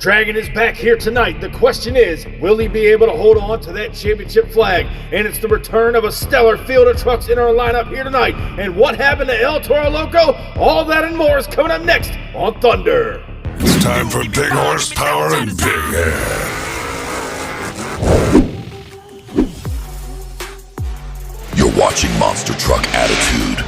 Dragon is back here tonight. The question is, will he be able to hold on to that championship flag? And it's the return of a stellar field of trucks in our lineup here tonight. And what happened to El Toro Loco? All that and more is coming up next on Thunder. It's time for big horsepower and big hair. You're watching Monster Truck Attitude.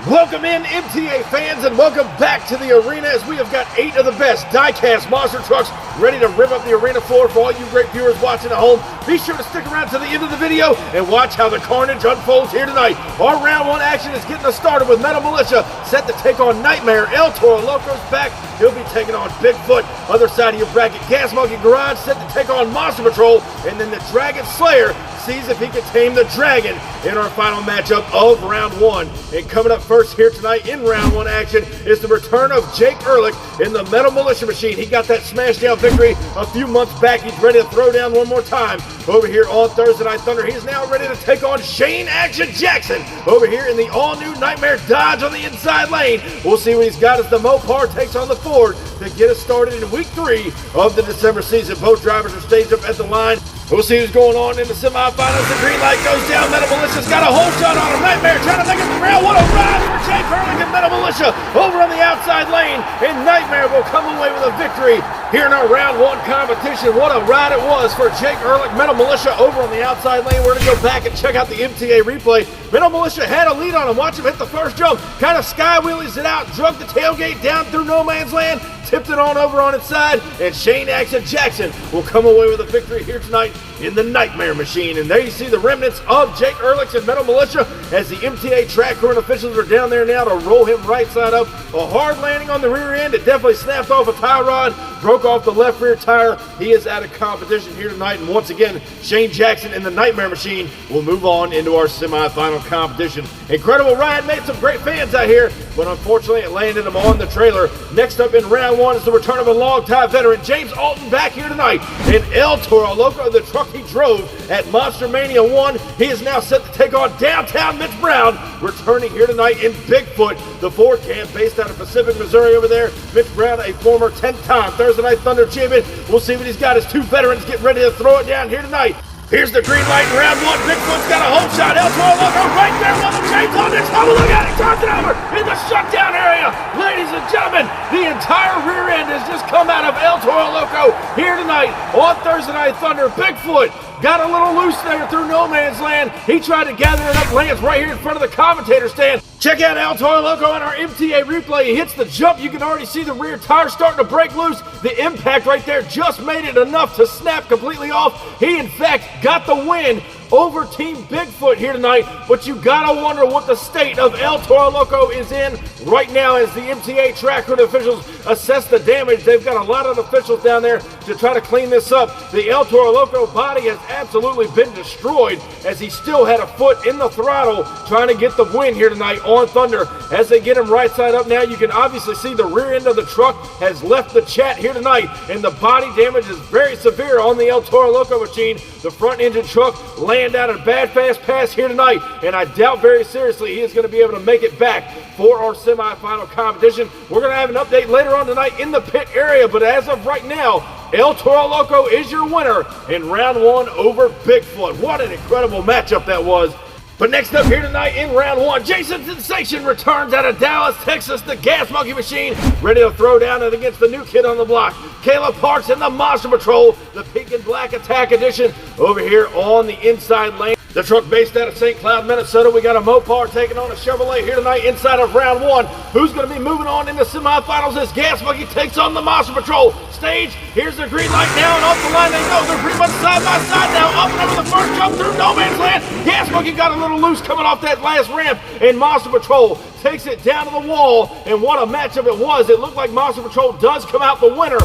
Welcome in, MTA fans, and welcome back to the arena as we have got 8 of the best Diecast monster trucks ready to rip up the arena floor for all you great viewers watching at home. Be sure to stick around to the end of the video and watch how the carnage unfolds here tonight. Our round 1 action is getting us started with Metal Militia set to take on Nightmare. El Toro Loco's back. He'll be taking on Bigfoot. Other side of your bracket, Gas Monkey Garage set to take on Monster Patrol. And then the Dragon Slayer sees if he can tame the dragon in our final matchup of round 1. And coming up first here tonight in round 1 action is the return of 𝐵𝐸𝐿 in the Metal Militia machine. He got that smash down victory a few months back. He's ready to throw down one more time over here on Thursday Night Thunder. He's now ready to take on Shane Action Jackson over here in the all-new Nightmare Dodge on the inside lane. We'll see what he's got as the Mopar takes on the Ford to get us started in week 3 of the December season. Both drivers are staged up at the line. We'll see who's going on in the semifinals. The green light goes down. Metal Militia's got a hole shot on him. Nightmare trying to make it around. What a ride for 𝐵𝐸𝐿 and Metal Militia over on the outside lane. And Nightmare will come away with a victory here in our round 1 competition. What a ride it was for 𝐵𝐸𝐿, Metal Militia over on the outside lane. We're going to go back and check out the MTA replay. Metal Militia had a lead on him. Watch him hit the first jump. Kind of sky wheelies it out. Drug the tailgate down through no man's land. Tipped it on over on its side, and Shane Action Jackson will come away with a victory here tonight in the Nightmare Machine. And there you see the remnants of 𝐵𝐸𝐿 and Metal Militia as the MTA track crew and officials are down there now to roll him right side up. A hard landing on the rear end. It definitely snapped off a tie rod, broke off the left rear tire. He is out of competition here tonight. And once again, Shane Jackson and the Nightmare Machine will move on into our semifinal competition. Incredible ride, made some great fans out here, but unfortunately it landed him on the trailer. Next up in round 1 is the return of a long-time veteran, James Alton, back here tonight in El Toro Loco, the truck he drove at Monster Mania 1. He is now set to take on downtown Mitch Brown, returning here tonight in Bigfoot, the Ford camp based out of Pacific, Missouri over there. Mitch Brown, a former 10-time Thursday Night Thunder champion. We'll see what he's got as 2 veterans get ready to throw it down here tonight. Here's the green light in round 1. Bigfoot's got a home shot. El Toro Loco right there on the chains on this. Oh, look at it. Turns it over in the shutdown area. Ladies and gentlemen, the entire rear end has just come out of El Toro Loco here tonight on Thursday Night Thunder. Bigfoot got a little loose there through no man's land. He tried to gather it up, lands right here in front of the commentator stand. Check out El Toro Loco on our MTA replay. He hits the jump. You can already see the rear tire starting to break loose. The impact right there just made it enough to snap completely off. He, in fact, got the win over Team Bigfoot here tonight, but you gotta wonder what the state of El Toro Loco is in right now as the MTA track crew officials assess the damage. They've got a lot of officials down there to try to clean this up. The El Toro Loco body has absolutely been destroyed as he still had a foot in the throttle trying to get the win here tonight on Thunder. As they get him right side up now, you can obviously see the rear end of the truck has left the chat here tonight, and the body damage is very severe on the El Toro Loco machine. The front engine truck laying down a bad fast pass here tonight, and I doubt very seriously he is going to be able to make it back for our semifinal competition. We're going to have an update later on tonight in the pit area, but as of right now, El Toro Loco is your winner in round 1 over Bigfoot. What an incredible matchup that was. But next up here tonight in round 1, Jason Sensation returns out of Dallas, Texas, the Gas Monkey Machine, ready to throw down and against the new kid on the block, Caleb Parks and the Monster Patrol, the pink and black attack edition over here on the inside lane. The truck based out of St. Cloud, Minnesota. We got a Mopar taking on a Chevrolet here tonight inside of round 1. Who's going to be moving on into semifinals as Gas Monkey takes on the Monster Patrol stage? Here's the green light now, and off the line they go. They're pretty much side by side now. Up and over the first jump through no man's land. Gas Monkey got a little loose coming off that last ramp, and Monster Patrol takes it down to the wall. And what a matchup it was. It looked like Monster Patrol does come out the winner.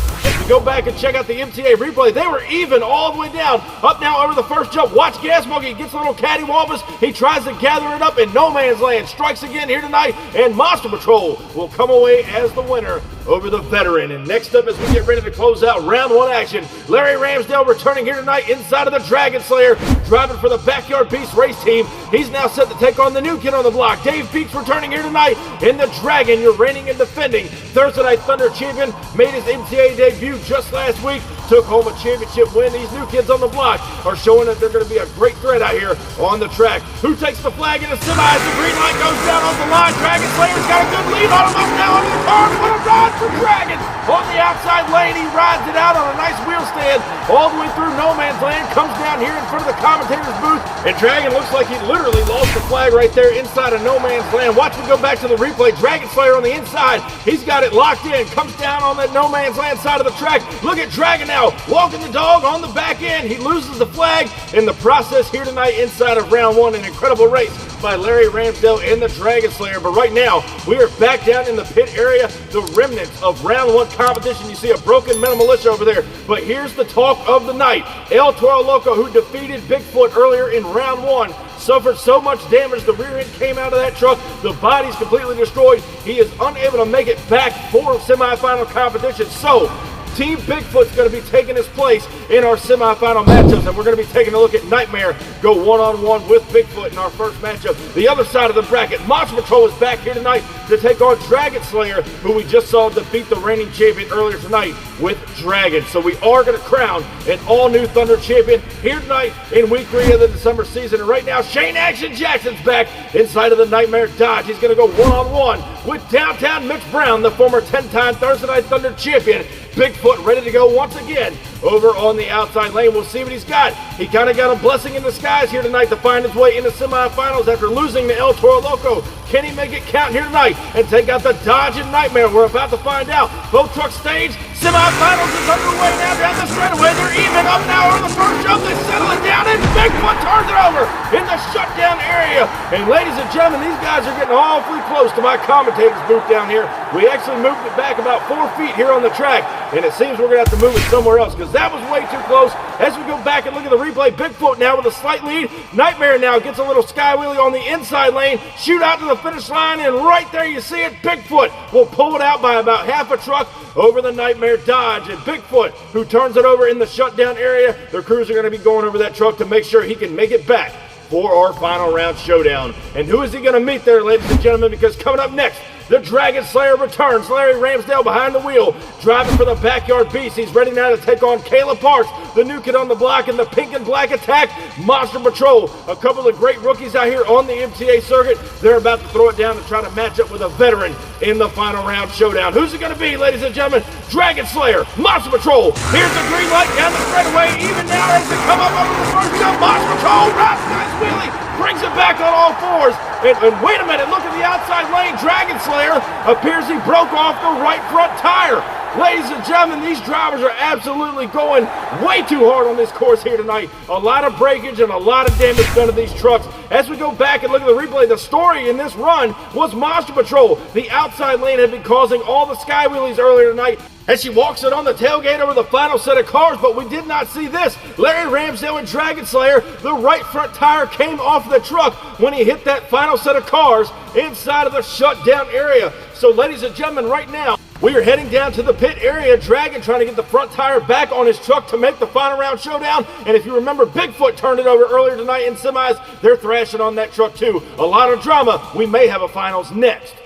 go back and check out the MTA replay, they were even all the way down. Up now over the first jump. Watch 𝐾𝐨𝐧'𝐭. He gets a little cattywampus. He tries to gather it up in no man's land. Strikes again here tonight, and Monster Patrol will come away as the winner over the veteran. And next up, as we get ready to close out round one action, Larry Ramsdale returning here tonight inside of the Dragon Slayer, driving for the Backyard Beast race team. He's now set to take on the new kid on the block. Dave Peaks returning here tonight in the Dragon, your reigning and defending Thursday Night Thunder champion, made his MTA debut just last week, took home a championship win. These new kids on the block are showing that they're going to be a great threat out here on the track. Who takes the flag in the semis? The green light goes down on the line. Dragon Slayer's got a good lead on him up now under the car. What a ride for Dragon! On the outside lane, he rides it out on a nice wheel stand all the way through no man's land, comes down here in front of the commentator's booth, and Dragon looks like he literally lost the flag right there inside of no man's land. Watch me go back to the replay. Dragon Slayer on the inside. He's got it locked in. Comes down on that no man's land side of the track. Look at Dragon now, walking the dog on the back end. He loses the flag in the process here tonight inside of round one. An incredible race by Larry Ramsdale and the Dragon Slayer. But right now, we are back down in the pit area, the remnants of round one competition. You see a broken Metal Militia over there. But here's the talk of the night. 𝐿_LOCO, who defeated Bigfoot earlier in round one, suffered so much damage, the rear end came out of that truck, the body's completely destroyed. He is unable to make it back for semifinal competition. So Team Bigfoot's going to be taking his place in our semifinal matchups, and we're going to be taking a look at Nightmare go one-on-one with Bigfoot in our first matchup. The other side of the bracket, Monster Patrol is back here tonight to take on Dragon Slayer, who we just saw defeat the reigning champion earlier tonight with Dragon. So we are going to crown an all-new Thunder champion here tonight in week 3 of the December season. And right now, Shane Action Jackson's back inside of the Nightmare Dodge. He's going to go one-on-one with Downtown Mitch Brown, the former 10-time Thursday Night Thunder champion. Bigfoot ready to go once again over on the outside lane. We'll see what he's got. He kind of got a blessing in disguise here tonight to find his way into semifinals after losing to 𝐿_LOCO. Can he make it count here tonight and take out the Dodge and Nightmare? We're about to find out. Both trucks stage. Semifinals is underway now down the straightaway. They're even up now over the first jump. They settle it down, and Bigfoot turns it over in the shutdown area. And ladies and gentlemen, these guys are getting awfully close to my commentator's booth down here. We actually moved it back about 4 feet here on the track, and it seems we're going to have to move it somewhere else because that was way too close. As we go back and look at the replay, Bigfoot now with a slight lead. Nightmare now gets a little sky wheelie on the inside lane, shoot out to the finish line, and right there you see it. Bigfoot will pull it out by about half a truck over the Nightmare Dodge. And Bigfoot, who turns it over in the shutdown area, their crews are going to be going over that truck to make sure he can make it back for our final round showdown. And who is he going to meet there, ladies and gentlemen? Because coming up next, the Dragon Slayer returns. Larry Ramsdale behind the wheel, driving for the Backyard Beast. He's ready now to take on Caleb Parks, the new kid on the block, and the pink and black attack, Monster Patrol. A couple of great rookies out here on the MTA circuit. They're about to throw it down to try to match up with a veteran in the final round showdown. Who's it going to be, ladies and gentlemen? Dragon Slayer, Monster Patrol. Here's the green light down the straightaway. Even now as they come up over the first jump, Monster Patrol rides a nice wheelie, brings it back on all fours. And wait a minute, look at the outside lane. Dragon Slayer appears he broke off the right front tire. Ladies and gentlemen, these drivers are absolutely going way too hard on this course here tonight. A lot of breakage and a lot of damage done to these trucks. As we go back and look at the replay, the story in this run was Monster Patrol. The outside lane had been causing all the sky wheelies earlier tonight, and she walks it on the tailgate over the final set of cars, but we did not see this. Larry Ramsdale and Dragon Slayer, the right front tire came off the truck when he hit that final set of cars inside of the shutdown area. So ladies and gentlemen, right now, we are heading down to the pit area. Dragon trying to get the front tire back on his truck to make the final round showdown. And if you remember, Bigfoot turned it over earlier tonight in semis. They're thrashing on that truck too. A lot of drama. We may have a finals next.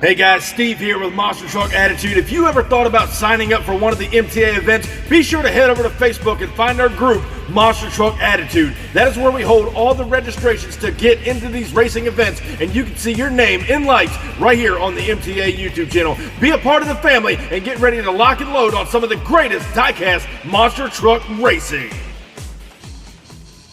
Hey guys, Steve here with Monster Truck Attitude. If you ever thought about signing up for one of the MTA events, be sure to head over to Facebook and find our group, Monster Truck Attitude. That is where we hold all the registrations to get into these racing events, and you can see your name in lights right here on the MTA YouTube channel. Be a part of the family and get ready to lock and load on some of the greatest diecast monster truck racing.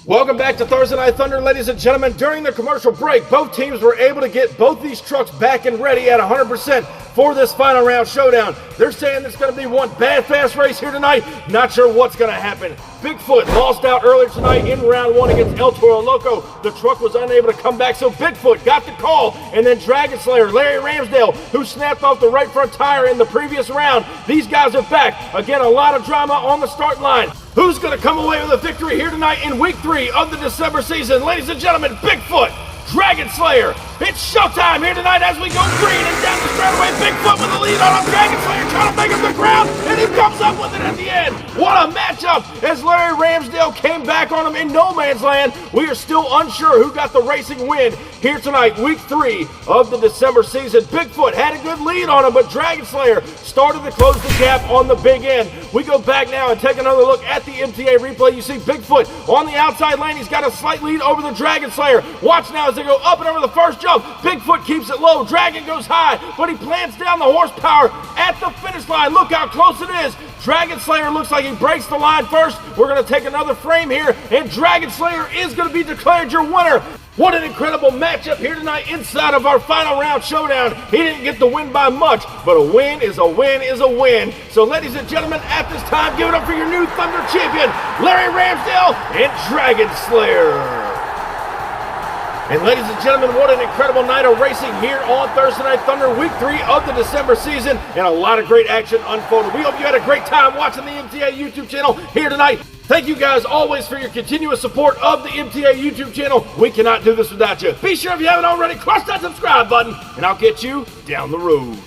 Welcome back to Thursday Night Thunder, ladies and gentlemen. During the commercial break, both teams were able to get both these trucks back and ready at 100% for this final round showdown. They're saying there's going to be one bad fast race here tonight. Not sure what's going to happen. Bigfoot lost out earlier tonight in round 1 against El Toro Loco. The truck was unable to come back, so Bigfoot got the call. And then Dragon Slayer, Larry Ramsdale, who snapped off the right front tire in the previous round. These guys are back. Again, a lot of drama on the start line. Who's going to come away with a victory here tonight in week 3 of the December season? Ladies and gentlemen, Bigfoot, Dragon Slayer. It's showtime here tonight as we go green and down the straightaway. Bigfoot with the lead on him. Dragon Slayer trying to make up the ground, and he comes up with it at the end. What a matchup as Larry Ramsdale came back on him in no man's land. We are still unsure who got the racing win here tonight, week 3 of the December season. Bigfoot had a good lead on him, but Dragon Slayer started to close the gap on the big end. We go back now and take another look at the MTA replay. You see Bigfoot on the outside lane. He's got a slight lead over the Dragon Slayer. Watch now as they go up and over the first jump. Bigfoot keeps it low. Dragon goes high, but he plants down the horsepower at the finish line. Look how close it is. Dragon Slayer looks like he breaks the line first. We're going to take another frame here, and Dragon Slayer is going to be declared your winner. What an incredible matchup here tonight inside of our final round showdown. He didn't get the win by much, but a win is a win is a win. So ladies and gentlemen, at this time, give it up for your new Thunder champion, Larry Ramsdale and Dragon Slayer. And ladies and gentlemen, what an incredible night of racing here on Thursday Night Thunder, week 3 of the December season, and a lot of great action unfolded. We hope you had a great time watching the MTA YouTube channel here tonight. Thank you guys always for your continuous support of the MTA YouTube channel. We cannot do this without you. Be sure if you haven't already, crush that subscribe button, and I'll get you down the road.